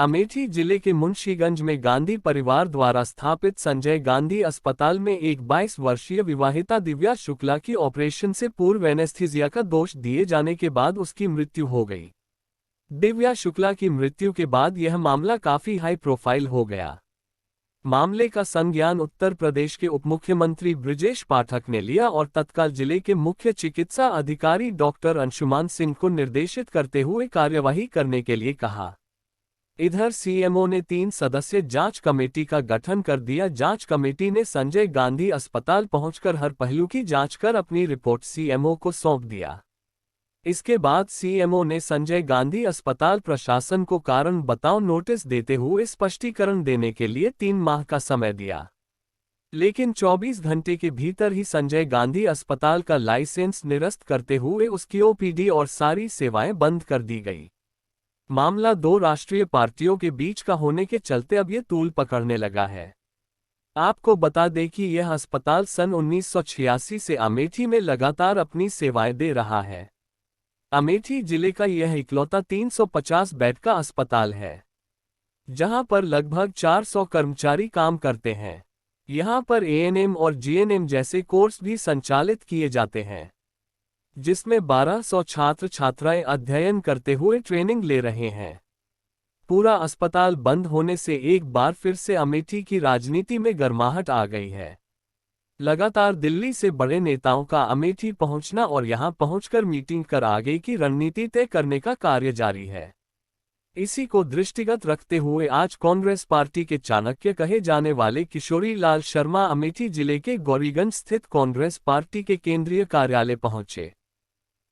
अमेठी जिले के मुंशीगंज में गांधी परिवार द्वारा स्थापित संजय गांधी अस्पताल में एक 22 वर्षीय विवाहिता दिव्या शुक्ला की ऑपरेशन से पूर्व एनेस्थीसिया का दोष दिए जाने के बाद उसकी मृत्यु हो गई। दिव्या शुक्ला की मृत्यु के बाद यह मामला काफी हाई प्रोफाइल हो गया। मामले का संज्ञान उत्तर प्रदेश के उपमुख्यमंत्री ब्रजेश पाठक ने लिया और तत्काल जिले के मुख्य चिकित्सा अधिकारी डॉक्टर अंशुमान सिंह को निर्देशित करते हुए कार्यवाही करने के लिए कहा। इधर सीएमओ ने 3 सदस्यीय जांच कमेटी का गठन कर दिया। जांच कमेटी ने संजय गांधी अस्पताल पहुंचकर हर पहलू की जांच कर अपनी रिपोर्ट सीएमओ को सौंप दिया। इसके बाद सीएमओ ने संजय गांधी अस्पताल प्रशासन को कारण बताओ नोटिस देते हुए स्पष्टीकरण देने के लिए 3 माह का समय दिया, लेकिन 24 घंटे के भीतर ही संजय गांधी अस्पताल का लाइसेंस निरस्त करते हुए उसकी ओपीडी और सारी सेवाएं बंद कर दी गई। मामला 2 राष्ट्रीय पार्टियों के बीच का होने के चलते अब ये तूल पकड़ने लगा है। आपको बता दें कि यह अस्पताल सन 1986 से अमेठी में लगातार अपनी सेवाएं दे रहा है। अमेठी जिले का यह इकलौता 350 बेड का अस्पताल है, जहां पर लगभग 400 कर्मचारी काम करते हैं। यहां पर एएनएम और जीएनएम जैसे कोर्स भी संचालित किए जाते हैं, जिसमें 1200 छात्र छात्राएं अध्ययन करते हुए ट्रेनिंग ले रहे हैं। पूरा अस्पताल बंद होने से एक बार फिर से अमेठी की राजनीति में गर्माहट आ गई है। लगातार दिल्ली से बड़े नेताओं का अमेठी पहुंचना और यहां पहुंचकर मीटिंग कर आगे की रणनीति तय करने का कार्य जारी है। इसी को दृष्टिगत रखते हुए आज कांग्रेस पार्टी के चाणक्य कहे जाने वाले किशोरी लाल शर्मा अमेठी जिले के गौरीगंज स्थित कांग्रेस पार्टी के केंद्रीय कार्यालय पहुंचे,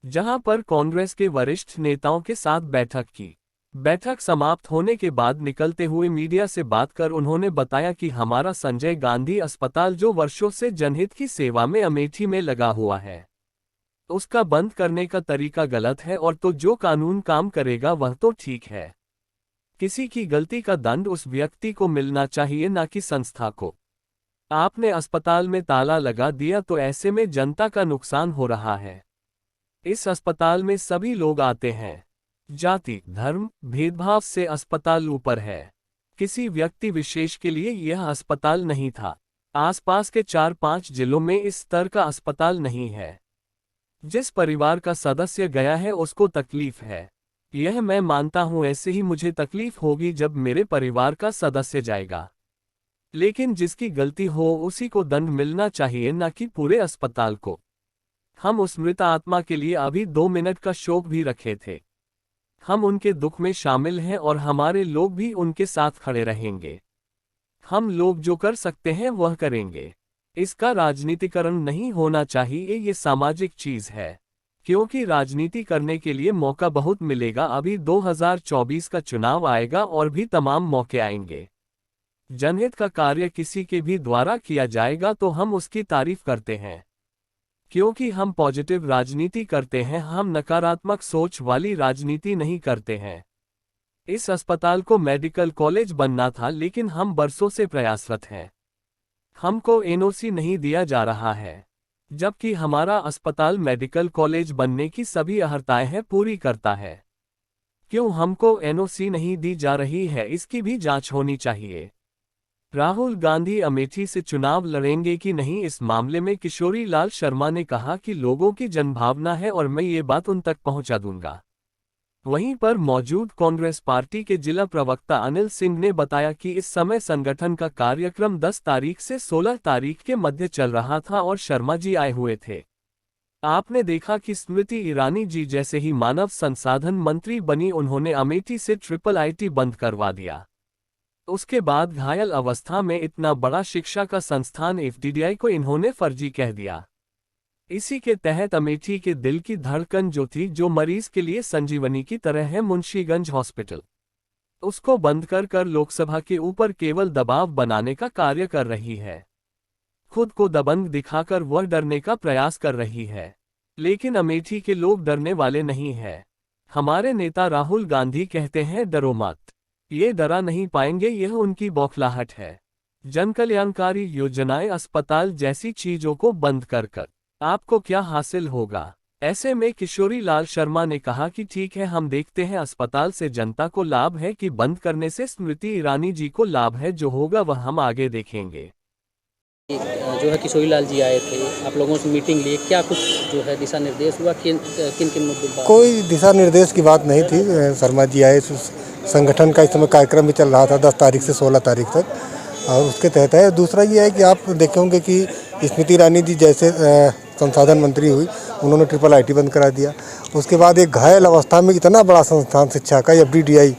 जहां पर कांग्रेस के वरिष्ठ नेताओं के साथ बैठक की। बैठक समाप्त होने के बाद निकलते हुए मीडिया से बात कर उन्होंने बताया कि हमारा संजय गांधी अस्पताल जो वर्षों से जनहित की सेवा में अमेठी में लगा हुआ है, उसका बंद करने का तरीका गलत है और तो जो कानून काम करेगा वह तो ठीक है। किसी की गलती का दंड उस व्यक्ति को मिलना चाहिए, ना कि संस्था को। आपने अस्पताल में ताला लगा दिया तो ऐसे में जनता का नुकसान हो रहा है। इस अस्पताल में सभी लोग आते हैं। जाति धर्म भेदभाव से अस्पताल ऊपर है। किसी व्यक्ति विशेष के लिए यह अस्पताल नहीं था। आसपास के 4-5 जिलों में इस स्तर का अस्पताल नहीं है। जिस परिवार का सदस्य गया है उसको तकलीफ है, यह मैं मानता हूं। ऐसे ही मुझे तकलीफ होगी जब मेरे परिवार का सदस्य जाएगा, लेकिन जिसकी गलती हो उसी को दंड मिलना चाहिए, न कि पूरे अस्पताल को। हम उस मृत आत्मा के लिए अभी 2 मिनट का शोक भी रखे थे। हम उनके दुख में शामिल हैं और हमारे लोग भी उनके साथ खड़े रहेंगे। हम लोग जो कर सकते हैं वह करेंगे। इसका राजनीतिकरण नहीं होना चाहिए, ये सामाजिक चीज है, क्योंकि राजनीति करने के लिए मौका बहुत मिलेगा। अभी 2024 का चुनाव आएगा और भी तमाम मौके आएंगे। जनहित का कार्य किसी के भी द्वारा किया जाएगा तो हम उसकी तारीफ करते हैं, क्योंकि हम पॉजिटिव राजनीति करते हैं। हम नकारात्मक सोच वाली राजनीति नहीं करते हैं। इस अस्पताल को मेडिकल कॉलेज बनना था, लेकिन हम बरसों से प्रयासरत हैं। हमको एनओसी नहीं दिया जा रहा है, जबकि हमारा अस्पताल मेडिकल कॉलेज बनने की सभी अहर्ताएं पूरी करता है। क्यों हमको एनओसी नहीं दी जा रही है, इसकी भी जांच होनी चाहिए। राहुल गांधी अमेठी से चुनाव लड़ेंगे कि नहीं, इस मामले में किशोरी लाल शर्मा ने कहा कि लोगों की जनभावना है और मैं ये बात उन तक पहुंचा दूंगा। वहीं पर मौजूद कांग्रेस पार्टी के जिला प्रवक्ता अनिल सिंह ने बताया कि इस समय संगठन का कार्यक्रम 10 तारीख से 16 तारीख के मध्य चल रहा था और शर्मा जी आए हुए थे। आपने देखा कि स्मृति ईरानी जी जैसे ही मानव संसाधन मंत्री बनी, उन्होंने अमेठी से IIIT बंद करवा दिया। उसके बाद घायल अवस्था में इतना बड़ा शिक्षा का संस्थान FDDI को इन्होंने फर्जी कह दिया। इसी के तहत अमेठी के दिल की धड़कन जो थी, जो मरीज के लिए संजीवनी की तरह है, मुंशीगंज हॉस्पिटल, उसको बंद कर लोकसभा के ऊपर केवल दबाव बनाने का कार्य कर रही है। खुद को दबंग दिखाकर वह डरने का प्रयास कर रही है, लेकिन अमेठी के लोग डरने वाले नहीं हैं। हमारे नेता राहुल गांधी कहते हैं डरो मत, ये डरा नहीं पाएंगे, यह उनकी बौखलाहट है। जनकल्याणकारी योजनाएं, अस्पताल जैसी चीजों को बंद कर आपको क्या हासिल होगा? ऐसे में किशोरी लाल शर्मा ने कहा कि ठीक है, हम देखते हैं अस्पताल से जनता को लाभ है कि बंद करने से स्मृति ईरानी जी को लाभ है, जो होगा वह हम आगे देखेंगे। जो है किशोरी लाल जी आए थे, आप लोगों से मीटिंग लिए, क्या कुछ जो है दिशा निर्देश हुआ, किन किन मुद्दों पर? कोई दिशा निर्देश की बात नहीं थी। शर्मा जी आए, संगठन का इस समय कार्यक्रम भी चल रहा था 10 तारीख से 16 तारीख तक, और उसके तहत है। दूसरा ये है कि आप देखे होंगे कि स्मृति ईरानी जी जैसे संसाधन मंत्री हुई, उन्होंने IIIT बंद करा दिया। उसके बाद एक घायल अवस्था में इतना बड़ा संस्थान शिक्षा का FDDI,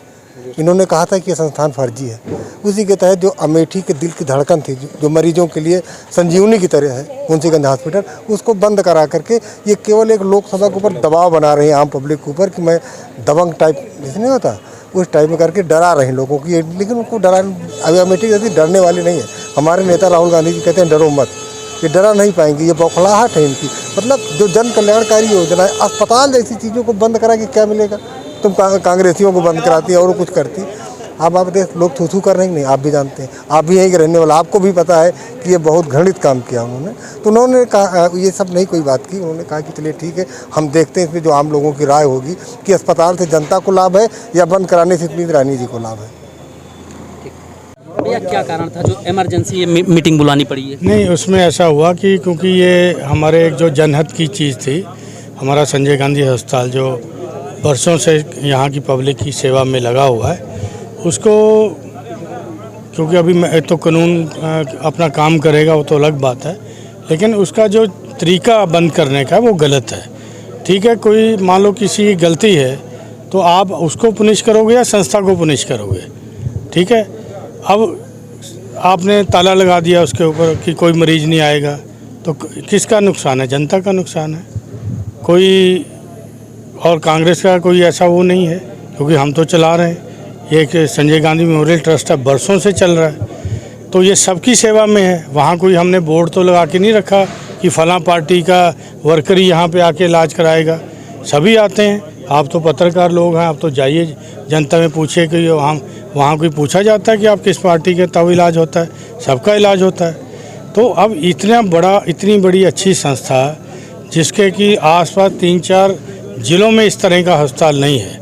इन्होंने कहा था कि ये संस्थान फर्जी है। उसी के तहत जो अमेठी के दिल की धड़कन थी, जो मरीजों के लिए संजीवनी की तरह है, मुंशीगंज हॉस्पिटल, उसको बंद करा करके ये केवल एक लोकसभा के ऊपर दबाव बना रहे हैं, आम पब्लिक के ऊपर, कि मैं दबंग टाइप जैसे नहीं होता उस टाइप में करके डरा रहे हैं लोगों की। लेकिन उनको डरा, अभी अमेठी जैसी डरने वाली नहीं है। हमारे नेता राहुल गांधी जी कहते हैं डरो मत, ये डरा नहीं पाएंगे, ये बौखलाहट है इनकी। मतलब जो जन कल्याणकारी योजना है, अस्पताल जैसी चीज़ों को बंद करा के क्या मिलेगा? तुम कांग्रेसियों को बंद कराती है और कुछ करती। अब आप देख, लोग थू कर रहे हैं, नहीं आप भी जानते हैं, आप भी यहीं के रहने वाला, आपको भी पता है कि ये बहुत घृणित काम किया उन्होंने। तो उन्होंने कहा, ये सब नहीं कोई बात की, उन्होंने कहा कि चलिए ठीक है, हम देखते हैं इसमें जो आम लोगों की राय होगी कि अस्पताल से जनता को लाभ है या बंद कराने से स्मृति ईरानी जी को लाभ है। भैया, क्या कारण था जो इमरजेंसी मीटिंग बुलानी पड़ी है? नहीं, उसमें ऐसा हुआ कि क्योंकि ये हमारे एक जो जनहित की चीज़ थी, हमारा संजय गांधी अस्पताल जो बरसों से यहाँ की पब्लिक की सेवा में लगा हुआ है, उसको क्योंकि अभी तो कानून अपना काम करेगा, वो तो अलग बात है, लेकिन उसका जो तरीका बंद करने का वो गलत है। ठीक है, कोई मान लो किसी की गलती है तो आप उसको पुनिश करोगे या संस्था को पुनिश करोगे? ठीक है, अब आपने ताला लगा दिया उसके ऊपर कि कोई मरीज नहीं आएगा, तो किसका नुकसान है? जनता का नुकसान है। कोई और कांग्रेस का कोई ऐसा वो नहीं है, क्योंकि हम तो चला रहे हैं। ये एक संजय गांधी मेमोरियल ट्रस्ट है, बरसों से चल रहा है, तो ये सबकी सेवा में है। वहाँ कोई हमने बोर्ड तो लगा के नहीं रखा कि फलां पार्टी का वर्कर ही यहाँ पे आके इलाज कराएगा। सभी आते हैं। आप तो पत्रकार लोग हैं, आप तो जाइए जनता में पूछिए कि वहाँ कोई पूछा जाता है कि आप किस पार्टी के, तब इलाज होता है? सबका इलाज होता है। तो अब इतनी बड़ी अच्छी संस्था जिसके कि आसपास 3-4 जिलों में इस तरह का अस्पताल नहीं है,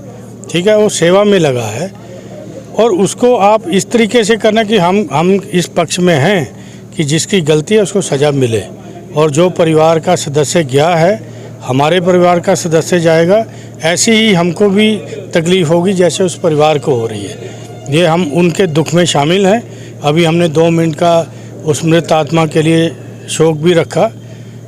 ठीक है, वो सेवा में लगा है, और उसको आप इस तरीके से करना कि हम इस पक्ष में हैं कि जिसकी गलती है उसको सज़ा मिले, और जो परिवार का सदस्य गया है, हमारे परिवार का सदस्य जाएगा, ऐसी ही हमको भी तकलीफ़ होगी जैसे उस परिवार को हो रही है। ये हम उनके दुख में शामिल हैं। अभी हमने 2 मिनट का उस मृत आत्मा के लिए शोक भी रखा,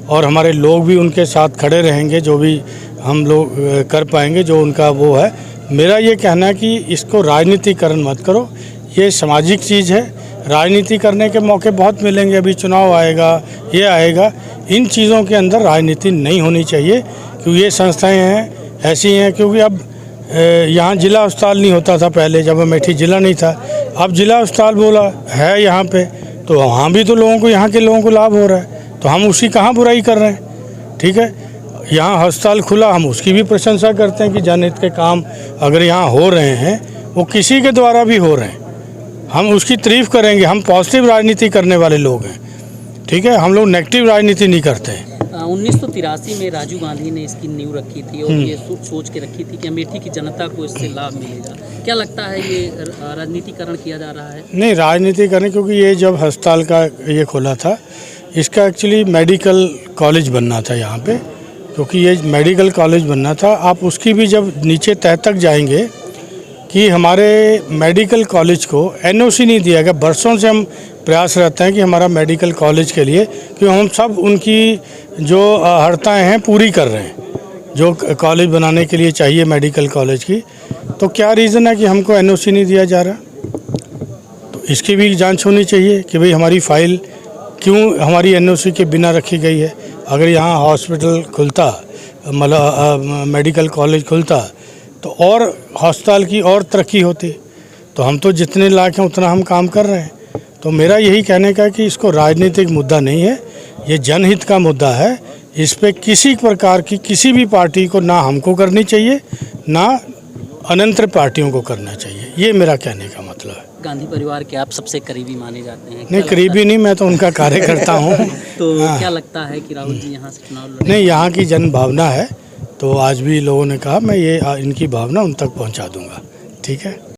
और हमारे लोग भी उनके साथ खड़े रहेंगे, जो भी हम लोग कर पाएंगे, जो उनका वो है। मेरा ये कहना है कि इसको राजनीतिकरण मत करो, ये सामाजिक चीज़ है। राजनीति करने के मौके बहुत मिलेंगे, अभी चुनाव आएगा, ये आएगा, इन चीज़ों के अंदर राजनीति नहीं होनी चाहिए, क्योंकि ये संस्थाएं हैं ऐसी हैं। क्योंकि अब यहाँ जिला अस्पताल नहीं होता था पहले, जब अमेठी जिला नहीं था, अब जिला अस्पताल बोला है यहाँ पे, तो वहाँ भी तो लोगों को, यहाँ के लोगों को लाभ हो रहा है, तो हम उसकी कहाँ बुराई कर रहे हैं? ठीक है, यहाँ अस्पताल खुला, हम उसकी भी प्रशंसा करते हैं कि जनहित के काम अगर यहाँ हो रहे हैं, वो किसी के द्वारा भी हो रहे हैं, हम उसकी तारीफ़ करेंगे। हम पॉजिटिव राजनीति करने वाले लोग हैं, ठीक है, हम लोग नेगेटिव राजनीति नहीं करते हैं। 1983 में राजीव गांधी ने इसकी नींव रखी थी, और ये सोच के रखी थी कि अमेठी की जनता को इससे लाभ मिलेगा। क्या लगता है ये राजनीतिकरण किया जा रहा है? नहीं, राजनीतिकरण, क्योंकि ये जब अस्पताल का ये खोला था, इसका एक्चुअली मेडिकल कॉलेज बनना था यहाँ पे, क्योंकि ये मेडिकल कॉलेज बनना था। आप उसकी भी जब नीचे तह तक जाएंगे कि हमारे मेडिकल कॉलेज को NOC नहीं दिया गया। बरसों से हम प्रयास रहते हैं कि हमारा मेडिकल कॉलेज के लिए, क्योंकि हम सब उनकी जो हड़ताएँ हैं पूरी कर रहे हैं, जो कॉलेज बनाने के लिए चाहिए मेडिकल कॉलेज की। तो क्या रीज़न है कि हमको NOC नहीं दिया जा रहा? तो इसकी भी जांच होनी चाहिए कि भाई हमारी फाइल क्यों हमारी NOC के बिना रखी गई है। अगर यहाँ हॉस्पिटल खुलता, मतलब मेडिकल कॉलेज खुलता, तो और अस्पताल की और तरक्की होती। तो हम तो जितने लायक हैं उतना हम काम कर रहे हैं। तो मेरा यही कहने का है कि इसको राजनीतिक मुद्दा नहीं है, ये जनहित का मुद्दा है। इस पे किसी प्रकार की किसी भी पार्टी को ना हमको करनी चाहिए, ना अनंतर पार्टियों को करना चाहिए। ये मेरा कहने का मतलब। मतलब है। गांधी परिवार के आप सबसे करीबी माने जाते हैं। नहीं, करीबी नहीं, मैं तो उनका कार्यकर्ता हूँ। तो हाँ। क्या लगता है कि राहुल जी यहाँ से चुनाव लड़ेंगे? नहीं, यहाँ की जन भावना है, तो आज भी लोगों ने कहा मैं ये इनकी भावना उन तक पहुँचा दूँगा। ठीक है।